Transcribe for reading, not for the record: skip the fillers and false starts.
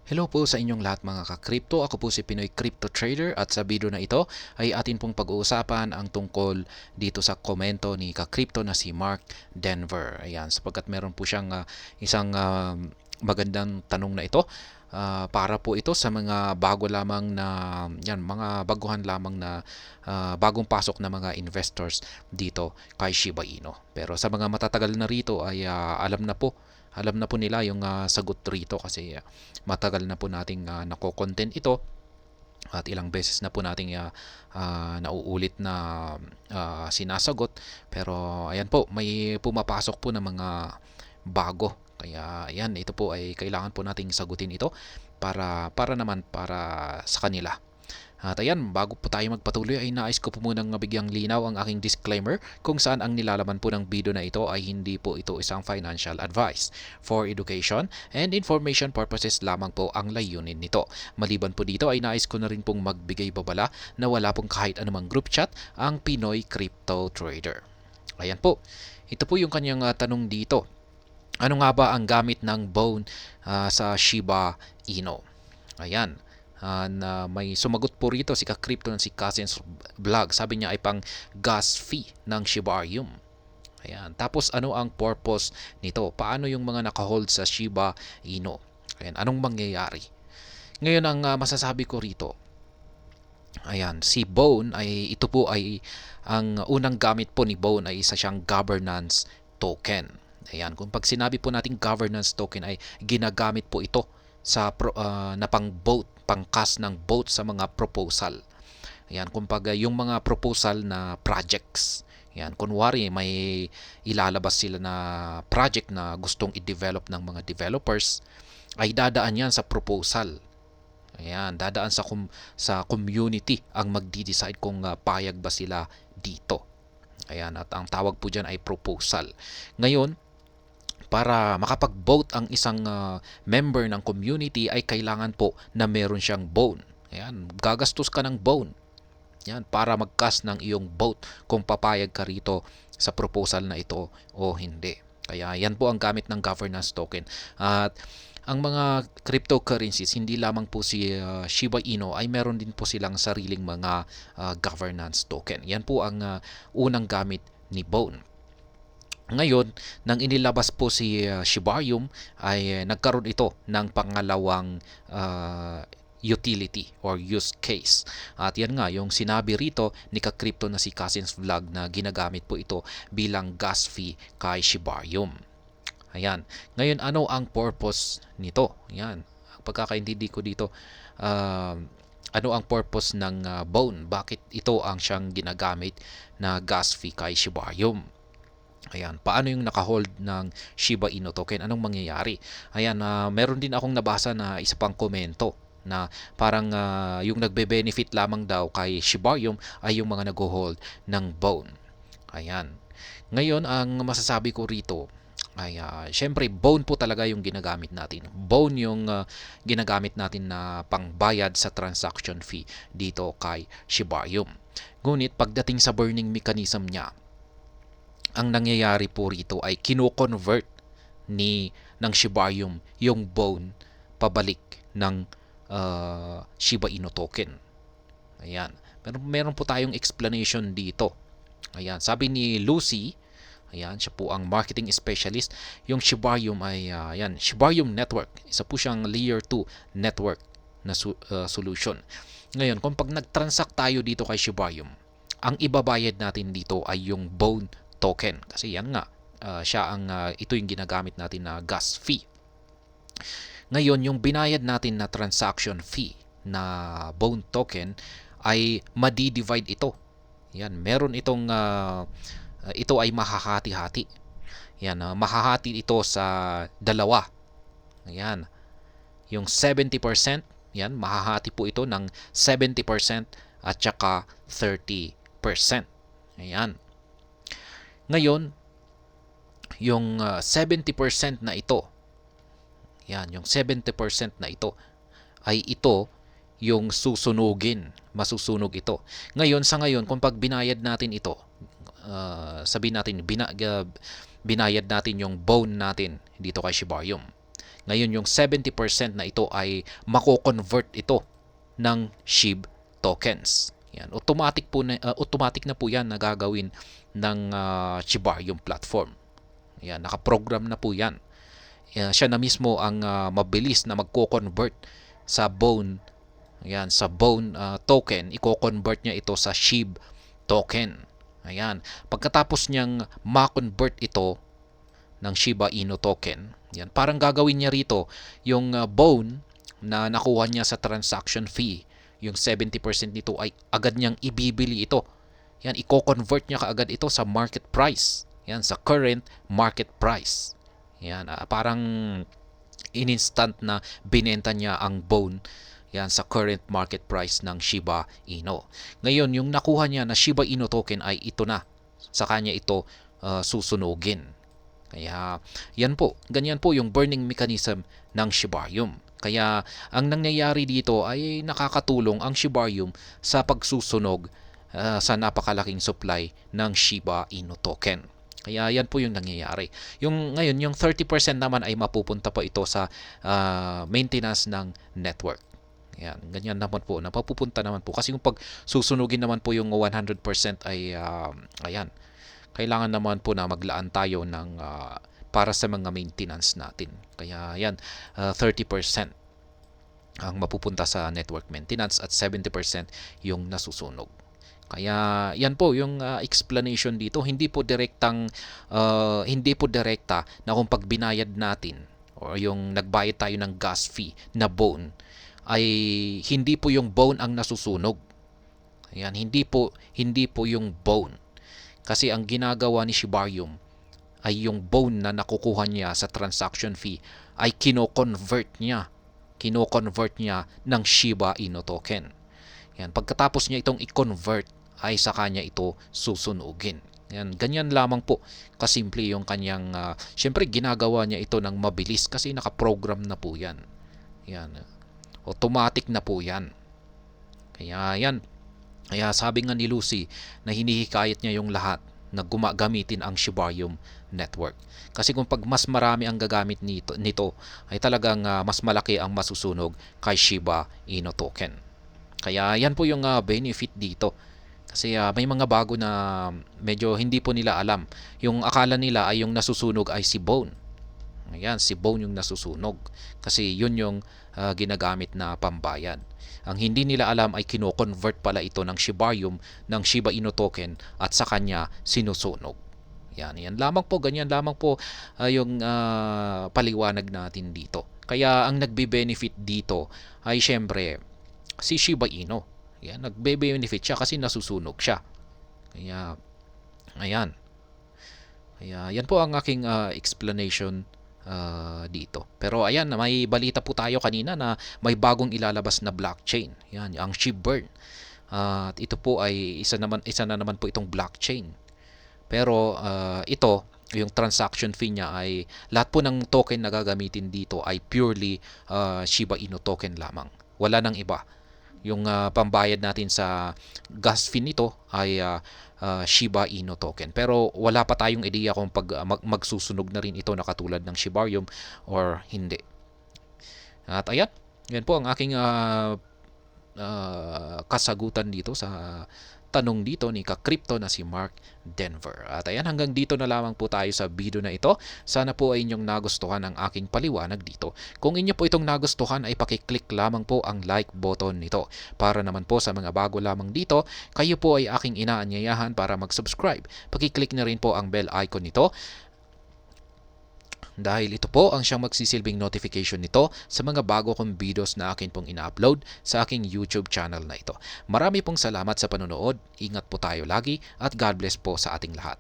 Hello po sa inyong lahat mga ka-crypto. Ako po si Pinoy Crypto Trader at sa video na ito ay atin pong pag-uusapan ang tungkol dito sa komento ni ka-crypto na si Mark Denver. Ayan, sapagkat meron po siyang isang magandang tanong na ito. Para po ito sa mga bago lamang na mga baguhan lamang na bagong pasok na mga investors dito kay Shiba Inu. Pero sa mga matatagal na rito ay alam na po nila yung sagot rito kasi matagal na po nating nako-content ito at ilang beses na po nating nauulit na sinasagot, pero ayan po, may pumapasok po na mga bago, kaya ayan, ito po ay kailangan po nating sagutin ito para sa kanila. At ayan, bago po tayo magpatuloy ay nais ko po munang bigyang linaw ang aking disclaimer kung saan ang nilalaman po ng video na ito ay hindi po ito isang financial advice. For education and information purposes lamang po ang layunin nito. Maliban po dito ay nais ko na rin pong magbigay babala na wala pong kahit anumang group chat ang Pinoy Crypto Trader. Ayan po, ito po yung kanyang tanong dito. Ano nga ba ang gamit ng bone sa Shiba Inu? Ayan. Na may sumagot po rito si ka-crypto na si Cousins Vlog. Sabi niya ay pang gas fee ng Shibarium. Ayan. Tapos ano ang purpose nito? Paano yung mga naka-hold sa Shiba Inu? Ayan. Anong mangyayari? Ngayon ang masasabi ko rito, ayan, si Bone ay ito po ay ang unang gamit po ni Bone ay isa siyang governance token. Ayan, kung pag sinabi po nating governance token ay ginagamit po ito sa na pang-vote, pang-cast ng vote sa mga proposal. Ayan, kumbaga yung mga proposal na projects. Ayan, kunwari may ilalabas sila na project na gustong i-develop ng mga developers, ay dadaan yan sa proposal. Ayan, dadaan sa community ang magdi-decide kung payag ba sila dito. Ayan, at ang tawag po dyan ay proposal. Ngayon, para makapag-vote ang isang member ng community ay kailangan po na meron siyang bone. Ayan, gagastos ka ng bone. Yan, para mag-cast ng iyong vote kung papayag ka rito sa proposal na ito o hindi. Kaya yan po ang gamit ng governance token. At ang mga cryptocurrencies, hindi lamang po si Shiba Inu, ay meron din po silang sariling mga governance token. Yan po ang unang gamit ni Bone. Ngayon, nang inilabas po si Shibarium ay nagkaroon ito ng pangalawang utility or use case. At yan nga, yung sinabi rito ni ka-crypto na si Cousins Vlog na ginagamit po ito bilang gas fee kay Shibarium. Ayan. Ngayon, ano ang purpose nito? Ayan. Ang pagkakaintindi ko dito, ano ang purpose ng Bone? Bakit ito ang siyang ginagamit na gas fee kay Shibarium? Ayan, paano yung naka-hold ng Shiba Inu token? Anong mangyayari? Ayan, meron din akong nabasa na isa pang komento na parang yung nagbe-benefit lamang daw kay Shibarium ay yung mga nag-hold ng Bone. Ayan. Ngayon, ang masasabi ko rito ay syempre Bone po talaga yung ginagamit natin. Bone yung ginagamit natin na pangbayad sa transaction fee dito kay Shibarium. Ngunit pagdating sa burning mechanism niya, ang nangyayari po rito ay kino-convert ng Shibarium yung Bone pabalik ng Shiba Inu token. Ayan. Meron po tayong explanation dito. Ayan, sabi ni Lucy, ayan, siya po ang marketing specialist, yung Shibarium ay Shibarium network. Isa po siyang layer 2 network na solution. Ngayon, kung pag nag-transact tayo dito kay Shibarium, ang ibabayad natin dito ay yung Bone token kasi yan nga ito yung ginagamit natin na gas fee. Ngayon, yung binayad natin na transaction fee na Bone token ay madi-divide ito. Yan, meron itong ito ay mahahati-hati. Yan, mahahati ito sa dalawa. Ayan. Yung 70%, yan, mahahati po ito ng 70% at saka 30%. Ayan. Ngayon, yung 70% na ito, yan, yung 70% na ito, ay ito yung masusunog ito. Ngayon, sa ngayon, kung pag binayad natin ito, sabihin natin, binayad natin yung Bone natin dito kay Shibarium. Ngayon yung 70% na ito ay mako-convert ito ng SHIB tokens. Yan, automatic na po 'yan na gagawin ng Shibarium platform. Yan, naka-program na po 'yan. Siya na mismo ang mabilis na magko-convert sa Bone. Ayan, sa Bone token, i-convert niya ito sa SHIB token. Ayan, pagkatapos niyang ma-convert ito ng Shiba Inu token, yan, parang gagawin niya rito yung Bone na nakuha niya sa transaction fee, yung 70% nito ay agad niyang ibibili ito. Yan, i-convert niya kaagad ito sa market price. Yan, sa current market price. Yan, parang in-instant na binenta niya ang Bone yan sa current market price ng Shiba Inu. Ngayon, yung nakuha niya na Shiba Inu token ay ito na. Sa kanya ito susunugin. Kaya yan po, ganyan po yung burning mechanism ng Shibarium. Kaya ang nangyayari dito ay nakakatulong ang Shibarium sa pagsusunog sa napakalaking supply ng Shiba Inu token. Kaya yan po yung nangyayari. Ngayon, yung 30% naman ay mapupunta po ito sa maintenance ng network. Yan, ganyan naman po, napapupunta naman po. Kasi kung pag susunugin naman po yung 100% ay, ayan, kailangan naman po na maglaan tayo ng para sa mga maintenance natin. Kaya yan, 30% ang mapupunta sa network maintenance at 70% yung nasusunog. Kaya yan po yung explanation dito. Hindi po direkta na kung pag binayad natin o yung nagbayad tayo ng gas fee na Bone ay hindi po yung Bone ang nasusunog. Ayan, hindi po yung Bone. Kasi ang ginagawa ni Shibarium ay yung Bone na nakukuha niya sa transaction fee ay kino-convert niya ng Shiba Inu token. Yan, pagkatapos niya itong i-convert ay sa kanya ito susunugin. Yan, ganyan lamang po kasimple yung kanyang syempre ginagawa niya ito ng mabilis kasi naka-program na po yan. Yan. Automatic na po yan. Kaya yan. Kaya sabi nga ni Lucy na hinihikayat niya yung lahat na gumagamitin ang Shibarium network. Kasi kung pag mas marami ang gagamit nito ay talagang mas malaki ang masusunog kay Shiba Inu token. Kaya yan po yung benefit dito. Kasi may mga bago na medyo hindi po nila alam. Yung akala nila ay yung nasusunog ay si Bone. Ayan, si Bone yung nasusunog. Kasi yun yung ginagamit na pambayad. Ang hindi nila alam ay kino-convert pala ito ng Shibarium ng Shiba Inu token at sa kanya sinusunog. Yan lamang po, ganyan lamang po yung paliwanag natin dito. Kaya ang nagbe-benefit dito ay syempre si Shiba Inu. Yan, nagbe-benefit siya kasi nasusunog siya. Kaya ayan. Kaya yan po ang aking explanation dito. Pero ayan, may balita po tayo kanina na may bagong ilalabas na blockchain. Yan, ang Shibburn. At ito po ay isa na naman po itong blockchain. Pero ito, yung transaction fee niya ay lahat po ng token na gagamitin dito ay purely Shiba Inu token lamang. Wala nang iba. Yung pambayad natin sa gas fee nito ay Shiba Inu token. Pero wala pa tayong ideya kung pag magsusunog na rin ito na katulad ng Shibarium or hindi. At ayan, yan po ang aking kasagutan dito sa tanong dito ni Ka-Crypto na si Mark Denver. At ayan, hanggang dito na lamang po tayo sa video na ito. Sana po ay inyong nagustuhan ang aking paliwanag dito. Kung inyo po itong nagustuhan ay pakiclick lamang po ang like button nito. Para naman po sa mga bago lamang dito, kayo po ay aking inaanyayahan para mag-subscribe. Pakiclick na rin po ang bell icon nito. Dahil ito po ang siyang magsisilbing notification nito sa mga bago kong videos na akin pong ina-upload sa aking YouTube channel na ito. Marami pong salamat sa panonood, ingat po tayo lagi at God bless po sa ating lahat.